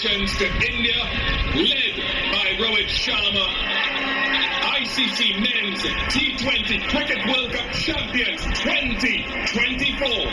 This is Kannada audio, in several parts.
Congratulations to India, led by Rohit Sharma, ICC Men's T20 Cricket World Cup Champions 2024.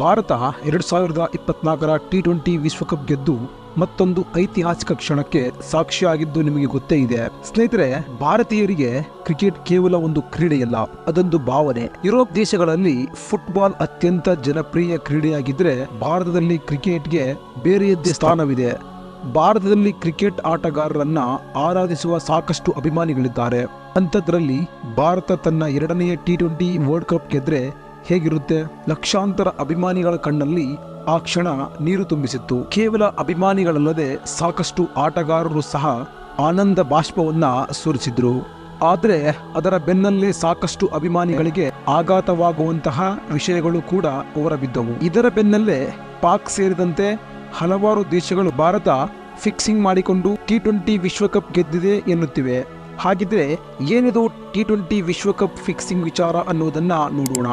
Bharat 2024ರ ಟಿ20 ವಿಶ್ವಕಪ್ ಗೆದ್ದು ಮತ್ತೊಂದು ಐತಿಹಾಸಿಕ ಕ್ಷಣಕ್ಕೆ ಸಾಕ್ಷಿಯಾಗಿದ್ದು ನಿಮಗೆ ಗೊತ್ತೇ ಇದೆ ಸ್ನೇಹಿತರೆ. ಭಾರತೀಯರಿಗೆ ಕ್ರಿಕೆಟ್ ಕೇವಲ ಒಂದು ಕ್ರೀಡೆಯಲ್ಲ, ಅದೊಂದು ಭಾವನೆ. ಯುರೋಪ್ ದೇಶಗಳಲ್ಲಿ ಫುಟ್ಬಾಲ್ ಅತ್ಯಂತ ಜನಪ್ರಿಯ ಕ್ರೀಡೆಯಾಗಿದ್ರೆ ಭಾರತದಲ್ಲಿ ಕ್ರಿಕೆಟ್ಗೆ ಬೇರೆಯದ್ದೇ ಸ್ಥಾನವಿದೆ. ಭಾರತದಲ್ಲಿ ಕ್ರಿಕೆಟ್ ಆಟಗಾರರನ್ನ ಆರಾಧಿಸುವ ಸಾಕಷ್ಟು ಅಭಿಮಾನಿಗಳಿದ್ದಾರೆ. ಅಂಥದ್ರಲ್ಲಿ ಭಾರತ ತನ್ನ 2ನೇ ಟಿ20 ವರ್ಲ್ಡ್ ಕಪ್ ಗೆದ್ರೆ ಹೇಗಿರುತ್ತೆ? ಲಕ್ಷಾಂತರ ಅಭಿಮಾನಿಗಳ ಕಣ್ಣಲ್ಲಿ ಆ ಕ್ಷಣ ನೀರು ತುಂಬಿಸಿತ್ತು. ಕೇವಲ ಅಭಿಮಾನಿಗಳಲ್ಲದೆ ಸಾಕಷ್ಟು ಆಟಗಾರರು ಸಹ ಆನಂದ ಬಾಷ್ಪವನ್ನ ಸುರಿಸಿದ್ರು. ಆದರೆ ಅದರ ಬೆನ್ನಲ್ಲೇ ಸಾಕಷ್ಟು ಅಭಿಮಾನಿಗಳಿಗೆ ಆಘಾತವಾಗುವಂತಹ ವಿಷಯಗಳು ಕೂಡ ಹೊರಬಿದ್ದವು. ಇದರ ಬೆನ್ನಲ್ಲೇ ಪಾಕ್ ಸೇರಿದಂತೆ ಹಲವಾರು ದೇಶಗಳು ಭಾರತ ಫಿಕ್ಸಿಂಗ್ ಮಾಡಿಕೊಂಡು ಟಿ20 ವಿಶ್ವಕಪ್ ಗೆದ್ದಿದೆ ಎನ್ನುತ್ತಿವೆ. ಹಾಗಿದ್ರೆ ಏನಿದು ಟಿ20 ವಿಶ್ವಕಪ್ ಫಿಕ್ಸಿಂಗ್ ವಿಚಾರ ಅನ್ನೋದನ್ನ ನೋಡೋಣ.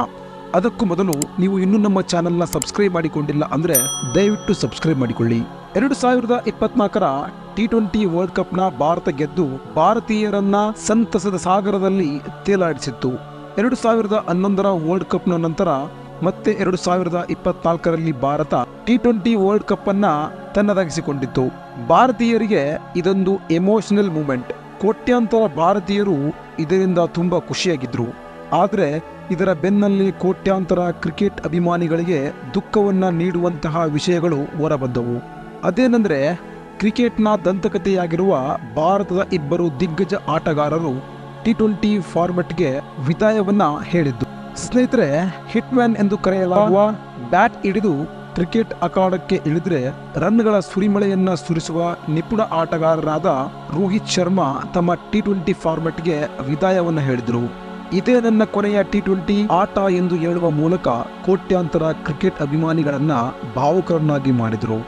ಅದಕ್ಕೂ ಮೊದಲು ನೀವು ಇನ್ನೂ ನಮ್ಮ ಚಾನೆಲ್ನ ಸಬ್ಸ್ಕ್ರೈಬ್ ಮಾಡಿಕೊಂಡಿಲ್ಲ ಅಂದ್ರೆ ದಯವಿಟ್ಟು ಸಬ್ಸ್ಕ್ರೈಬ್ ಮಾಡಿಕೊಳ್ಳಿ. 2024ರ ಟಿ20 ವರ್ಲ್ಡ್ ಕಪ್ನ ಭಾರತ ಗೆದ್ದು ಭಾರತೀಯರನ್ನ ಸಂತಸದ ಸಾಗರದಲ್ಲಿ ತೇಲಾಡಿಸಿತ್ತು. 2011ರ ವರ್ಲ್ಡ್ ಕಪ್ನ ನಂತರ ಮತ್ತೆ 2024ರಲ್ಲಿ ಭಾರತ ಟಿ20 ವರ್ಲ್ಡ್ ಕಪ್ ಅನ್ನ ತನ್ನದಾಗಿಸಿಕೊಂಡಿತ್ತು. ಭಾರತೀಯರಿಗೆ ಇದೊಂದು ಎಮೋಷನಲ್ ಮೂಮೆಂಟ್. ಕೋಟ್ಯಾಂತರ ಭಾರತೀಯರು ಇದರಿಂದ ತುಂಬಾ ಖುಷಿಯಾಗಿದ್ರು. ಆದರೆ ಇದರ ಬೆನ್ನಲ್ಲಿ ಕೋಟ್ಯಾಂತರ ಕ್ರಿಕೆಟ್ ಅಭಿಮಾನಿಗಳಿಗೆ ದುಃಖವನ್ನ ನೀಡುವಂತಹ ವಿಷಯಗಳು ಹೊರಬಂದವು. ಅದೇನೆಂದ್ರೆ ಕ್ರಿಕೆಟ್ನ ದಂತಕಥೆಯಾಗಿರುವ ಭಾರತದ ಇಬ್ಬರು ದಿಗ್ಗಜ ಆಟಗಾರರು ಟಿ20 ಫಾರ್ಮೆಟ್ಗೆ ವಿದಾಯವನ್ನ ಹೇಳಿದ್ದು. ಸ್ನೇಹಿತರೆ, ಹಿಟ್ ಮ್ಯಾನ್ ಎಂದು ಕರೆಯಲಾಗುವ ಬ್ಯಾಟ್ ಹಿಡಿದು ಕ್ರಿಕೆಟ್ ಅಖಾಡಕ್ಕೆ ಇಳಿದ್ರೆ ರನ್ಗಳ ಸುರಿಮಳೆಯನ್ನ ಸುರಿಸುವ ನಿಪುಣ ಆಟಗಾರರಾದ ರೋಹಿತ್ ಶರ್ಮಾ ತಮ್ಮ ಟಿ20 ಫಾರ್ಮೆಟ್ಗೆ ವಿದಾಯವನ್ನ ಹೇಳಿದರು. ಇದೇ ನನ್ನ ಕೊನೆಯ ಟಿ20 ಆಟ ಎಂದು ಹೇಳುವ ಮೂಲಕ ಕೋಟ್ಯಾಂತರ ಕ್ರಿಕೆಟ್ ಅಭಿಮಾನಿಗಳನ್ನ ಭಾವುಕರನ್ನಾಗಿ ಮಾಡಿದರು.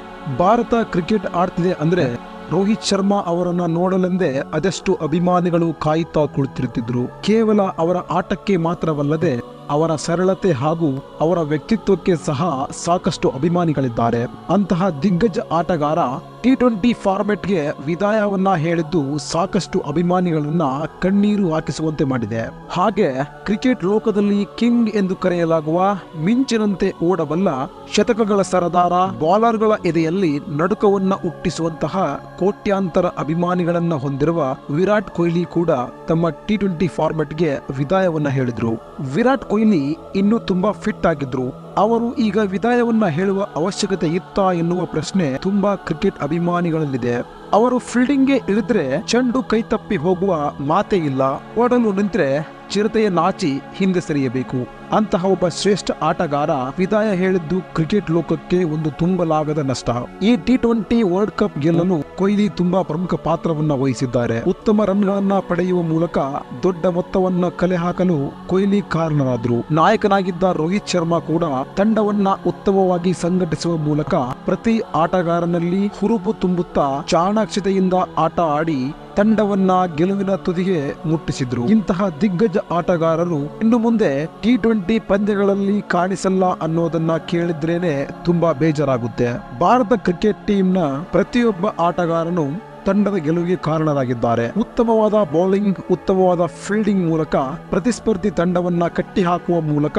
ಭಾರತ ಕ್ರಿಕೆಟ್ ಆಡ್ತಿದೆ ಅಂದ್ರೆ ರೋಹಿತ್ ಶರ್ಮಾ ಅವರನ್ನ ನೋಡಲೆಂದೇ ಅದೆಷ್ಟು ಅಭಿಮಾನಿಗಳು ಕಾಯುತ್ತಾ ಕುಳಿತಿರುತ್ತಿದ್ರು. ಕೇವಲ ಅವರ ಆಟಕ್ಕೆ ಮಾತ್ರವಲ್ಲದೆ ಅವರ ಸರಳತೆ ಹಾಗೂ ಅವರ ವ್ಯಕ್ತಿತ್ವಕ್ಕೆ ಸಹ ಸಾಕಷ್ಟು ಅಭಿಮಾನಿಗಳಿದ್ದಾರೆ. ಅಂತಹ ದಿಗ್ಗಜ ಆಟಗಾರ ಟಿ20 ಫಾರ್ಮೆಟ್ಗೆ ವಿದಾಯವನ್ನ ಹೇಳಿದ್ದು ಸಾಕಷ್ಟು ಅಭಿಮಾನಿಗಳನ್ನ ಕಣ್ಣೀರು ಹಾಕಿಸುವಂತೆ ಮಾಡಿದೆ. ಹಾಗೆ ಕ್ರಿಕೆಟ್ ಲೋಕದಲ್ಲಿ ಕಿಂಗ್ ಎಂದು ಕರೆಯಲಾಗುವ ಮಿಂಚಿನಂತೆ ಓಡಬಲ್ಲ ಶತಕಗಳ ಸರದಾರ ಬೌಲರ್ಗಳ ಎದೆಯಲ್ಲಿ ನಡುಕವನ್ನ ಹುಟ್ಟಿಸುವಂತಹ ಕೋಟ್ಯಾಂತರ ಅಭಿಮಾನಿಗಳನ್ನ ಹೊಂದಿರುವ ವಿರಾಟ್ ಕೊಹ್ಲಿ ಕೂಡ ತಮ್ಮ ಟಿ20 ಫಾರ್ಮೆಟ್ಗೆ ವಿದಾಯವನ್ನ ಹೇಳಿದ್ರು. ವಿರಾಟ್ ಕೊಹ್ಲಿ ಇನ್ನೂ ತುಂಬಾ ಫಿಟ್ ಆಗಿದ್ರು. ಅವರು ಈಗ ವಿದಾಯವನ್ನ ಹೇಳುವ ಅವಶ್ಯಕತೆ ಇತ್ತಾ ಎನ್ನುವ ಪ್ರಶ್ನೆ ತುಂಬಾ ಕ್ರಿಕೆಟ್ ಅಭಿಮಾನಿಗಳಲ್ಲಿದೆ. ಅವರು ಫೀಲ್ಡಿಂಗ್ಗೆ ಇಳಿದ್ರೆ ಚೆಂಡು ಕೈ ತಪ್ಪಿ ಹೋಗುವ ಮಾತೇ ಇಲ್ಲ. ಓಡಲು ನಿಂತ್ರೆ ಚಿರತೆಯ ನಾಚಿ ಹಿಂದೆ ಸರಿಯಬೇಕು. ಅಂತಹ ಒಬ್ಬ ಶ್ರೇಷ್ಠ ಆಟಗಾರ ವಿದಾಯ ಹೇಳಿದ್ದು ಕ್ರಿಕೆಟ್ ಲೋಕಕ್ಕೆ ಒಂದು ತುಂಬಲಾಗದ ನಷ್ಟ. ಈ ಟಿ20 ವರ್ಲ್ಡ್ ಕಪ್ ಗೆಲ್ಲಲು ಕೊಹ್ಲಿ ತುಂಬಾ ಪ್ರಮುಖ ಪಾತ್ರವನ್ನ ವಹಿಸಿದ್ದಾರೆ. ಉತ್ತಮ ರನ್ಗಳನ್ನ ಪಡೆಯುವ ಮೂಲಕ ದೊಡ್ಡ ಮೊತ್ತವನ್ನ ಕಲೆ ಹಾಕಲು ಕೊಹ್ಲಿ ಕಾರಣರಾದ್ರು. ನಾಯಕನಾಗಿದ್ದ ರೋಹಿತ್ ಶರ್ಮಾ ಕೂಡ ತಂಡವನ್ನ ಉತ್ತಮವಾಗಿ ಸಂಘಟಿಸುವ ಮೂಲಕ ಪ್ರತಿ ಆಟಗಾರನಲ್ಲಿ ಹುರುಪು ತುಂಬುತ್ತಾ ಚಾಣಾಕ್ಷತೆಯಿಂದ ಆಟ ಆಡಿ ತಂಡವನ್ನ ಗೆಲುವಿನ ತುದಿಗೆ ಮುಟ್ಟಿಸಿದ್ರು. ಇಂತಹ ದಿಗ್ಗಜ ಆಟಗಾರರು ಇನ್ನು ಮುಂದೆ ಟಿ20 ಪಂದ್ಯಗಳಲ್ಲಿ ಕಾಣಿಸಲ್ಲ ಅನ್ನೋದನ್ನ ಕೇಳಿದ್ರೇನೆ ತುಂಬಾ ಬೇಜಾರಾಗುತ್ತೆ. ಭಾರತ ಕ್ರಿಕೆಟ್ ಟೀಮ್ನ ಪ್ರತಿಯೊಬ್ಬ ಆಟಗಾರನು ತಂಡದ ಗೆಲುವಿಗೆ ಕಾರಣರಾಗಿದ್ದಾರೆ. ಉತ್ತಮವಾದ ಬೌಲಿಂಗ್, ಉತ್ತಮವಾದ ಫೀಲ್ಡಿಂಗ್ ಮೂಲಕ ಪ್ರತಿಸ್ಪರ್ಧಿ ತಂಡವನ್ನ ಕಟ್ಟಿ ಹಾಕುವ ಮೂಲಕ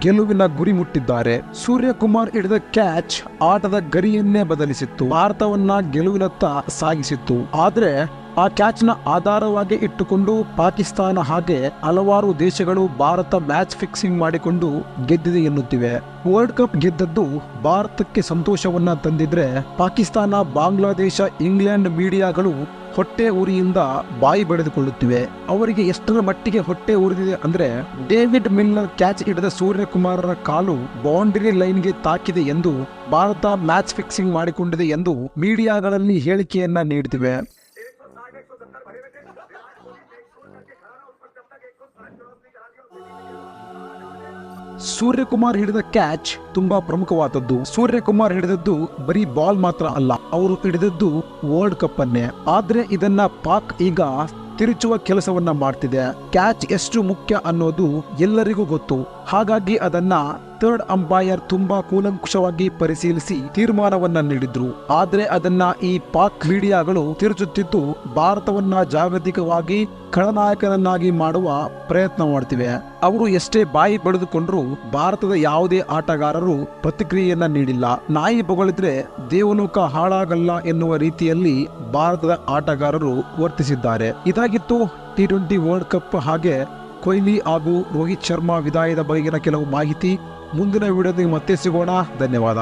ಗೆಲುವಿನ ಗುರಿ ಮುಟ್ಟಿದ್ದಾರೆ. ಸೂರ್ಯಕುಮಾರ್ ಹಿಡಿದ ಕ್ಯಾಚ್ ಆಟದ ಗರಿಯನ್ನೇ ಬದಲಿಸಿತ್ತು, ಭಾರತವನ್ನ ಗೆಲುವಿನತ್ತ ಸಾಗಿಸಿತ್ತು. ಆದ್ರೆ ಆ ಕ್ಯಾಚ್ನ ಆಧಾರವಾಗಿ ಇಟ್ಟುಕೊಂಡು ಪಾಕಿಸ್ತಾನ ಹಾಗೆ ಹಲವಾರು ದೇಶಗಳು ಭಾರತ ಮ್ಯಾಚ್ ಫಿಕ್ಸಿಂಗ್ ಮಾಡಿಕೊಂಡು ಗೆದ್ದಿದೆ ಎನ್ನುತ್ತಿವೆ. ವರ್ಲ್ಡ್ ಕಪ್ ಗೆದ್ದದ್ದು ಭಾರತಕ್ಕೆ ಸಂತೋಷವನ್ನ ತಂದಿದ್ರೆ ಪಾಕಿಸ್ತಾನ, ಬಾಂಗ್ಲಾದೇಶ, ಇಂಗ್ಲೆಂಡ್ ಮೀಡಿಯಾಗಳು ಹೊಟ್ಟೆ ಉರಿಯಿಂದ ಬಾಯಿ ಬಡಿದುಕೊಳ್ಳುತ್ತಿವೆ. ಅವರಿಗೆ ಎಷ್ಟರ ಮಟ್ಟಿಗೆ ಹೊಟ್ಟೆ ಉರಿದಿದೆ ಅಂದ್ರೆ ಡೇವಿಡ್ ಮಿಲ್ಲರ್ ಕ್ಯಾಚ್ ಹಿಡಿದ ಸೂರ್ಯಕುಮಾರರ ಕಾಲು ಬೌಂಡರಿ ಲೈನ್ಗೆ ತಾಕಿದೆ ಎಂದು ಭಾರತ ಮ್ಯಾಚ್ ಫಿಕ್ಸಿಂಗ್ ಮಾಡಿಕೊಂಡಿದೆ ಎಂದು ಮೀಡಿಯಾಗಳಲ್ಲಿ ಹೇಳಿಕೆಯನ್ನ ನೀಡುತ್ತಿವೆ. ಸೂರ್ಯಕುಮಾರ್ ಹಿಡಿದ ಕ್ಯಾಚ್ ತುಂಬಾ ಪ್ರಮುಖವಾದದ್ದು. ಸೂರ್ಯಕುಮಾರ್ ಹಿಡಿದದ್ದು ಬರೀ ಬಾಲ್ ಮಾತ್ರ ಅಲ್ಲ, ಅವರು ಹಿಡಿದದ್ದು ವರ್ಲ್ಡ್ ಕಪ್ ಅನ್ನೇ. ಆದ್ರೆ ಇದನ್ನ ಪಾಕ್ ಈಗ ತಿರುಚುವ ಕೆಲಸವನ್ನ ಮಾಡ್ತಿದೆ. ಕ್ಯಾಚ್ ಎಷ್ಟು ಮುಖ್ಯ ಅನ್ನೋದು ಎಲ್ಲರಿಗೂ ಗೊತ್ತು. ಹಾಗಾಗಿ ಅದನ್ನ ಥರ್ಡ್ ಅಂಪೈರ್ ತುಂಬಾ ಕೂಲಂಕುಷವಾಗಿ ಪರಿಶೀಲಿಸಿ ತೀರ್ಮಾನವನ್ನ ನೀಡಿದ್ರು. ಆದ್ರೆ ಅದನ್ನ ಈ ಪಾಕ್ ಮೀಡಿಯಾಗಳು ತಿರುಚುತ್ತಿದ್ದು ಭಾರತವನ್ನ ಜಾಗತಿಕವಾಗಿ ಖಳನಾಯಕನನ್ನಾಗಿ ಮಾಡುವ ಪ್ರಯತ್ನ ಮಾಡ್ತಿವೆ. ಅವರು ಎಷ್ಟೇ ಬಾಯಿ ಬಡಿದುಕೊಂಡ್ರು ಭಾರತದ ಯಾವುದೇ ಆಟಗಾರರು ಪ್ರತಿಕ್ರಿಯೆಯನ್ನ ನೀಡಿಲ್ಲ. ನಾಯಿ ಬೊಗಳಿದ್ರೆ ದೇವಲೋಕ ಹಾಳಾಗಲ್ಲ ಎನ್ನುವ ರೀತಿಯಲ್ಲಿ ಭಾರತದ ಆಟಗಾರರು ವರ್ತಿಸಿದ್ದಾರೆ. ಇದಾಗಿತ್ತು T20 ವರ್ಲ್ಡ್ ಕಪ್ ಹಾಗೆ ಕೊಹ್ಲಿ ಹಾಗೂ ರೋಹಿತ್ ಶರ್ಮಾ ವಿದಾಯದ ಬಗೆಗಿನ ಕೆಲವು ಮಾಹಿತಿ. ಮುಂದಿನ ವಿಡಿಯೋದಲ್ಲಿ ಮತ್ತೆ ಸಿಗೋಣ. ಧನ್ಯವಾದ.